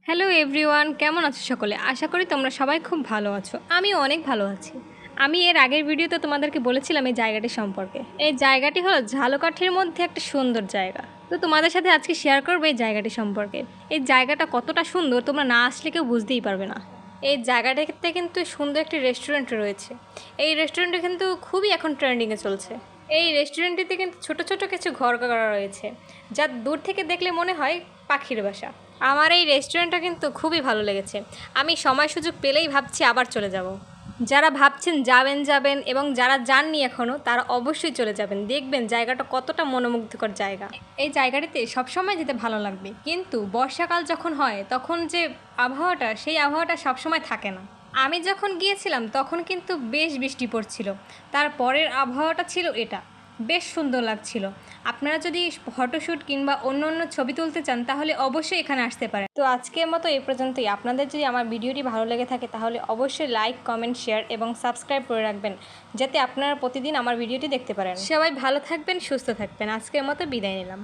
Hello everyone, কেমন আছো সকলে? আশা করি তোমরা সবাই খুব ভালো আছো। আমিও অনেক ভালো আছি। আমি এর আগের ভিডিওতে তোমাদেরকে বলেছিলাম এই জায়গাটি সম্পর্কে। এই জায়গাটি হলো ঝালকাঠির মধ্যে একটা সুন্দর জায়গা। তো তোমাদের সাথে আজকে শেয়ার করবো এই জায়গাটি সম্পর্কে। এই জায়গাটা কতটা সুন্দর তোমরা না আসলে কেউ বুঝতেই পারবে না। এই জায়গাটাতে কিন্তু সুন্দর একটি রেস্টুরেন্ট রয়েছে। এই রেস্টুরেন্টে কিন্তু খুবই এখন ট্রেন্ডিংয়ে চলছে। এই রেস্টুরেন্টটিতে কিন্তু ছোট ছোট কিছু ঘর করা রয়েছে, যা দূর থেকে দেখলে মনে হয় পাখির বাসা। আমার এই রেস্টুরেন্টটা কিন্তু খুবই ভালো লেগেছে। আমি সময় সুযোগ পেলেই ভাবছি আবার চলে যাব। যারা ভাবছেন যাবেন এবং যারা যাননি এখনও তারা অবশ্যই চলে যাবেন, দেখবেন জায়গাটা কতটা মনোমুগ্ধকর জায়গা। এই জায়গাটিতে সবসময় যেতে ভালো লাগবে, কিন্তু বর্ষাকাল যখন হয় তখন যে আবহাওয়াটা, সেই আবহাওয়াটা সবসময় থাকে না। আমি যখন গিয়েছিলাম তখন কিন্তু বেশ বৃষ্টি পড়ছিল, তারপরের আবহাওয়াটা ছিল এটা, বেশ সুন্দর লাগছিল। আপনারা যদি ফটোশ্যুট কিংবা অন্য অন্য ছবি তুলতে চান তাহলে অবশ্যই এখানে আসতে পারেন। তো আজকের মতো এই পর্যন্তই। আপনাদের যদি আমার ভিডিওটি ভালো লেগে থাকে তাহলে অবশ্যই লাইক, কমেন্ট, শেয়ার এবং সাবস্ক্রাইব করে রাখবেন, যাতে আপনারা প্রতিদিন আমার ভিডিওটি দেখতে পারেন। সবাই ভালো থাকবেন, সুস্থ থাকবেন। আজকের মতো বিদায় নিলাম।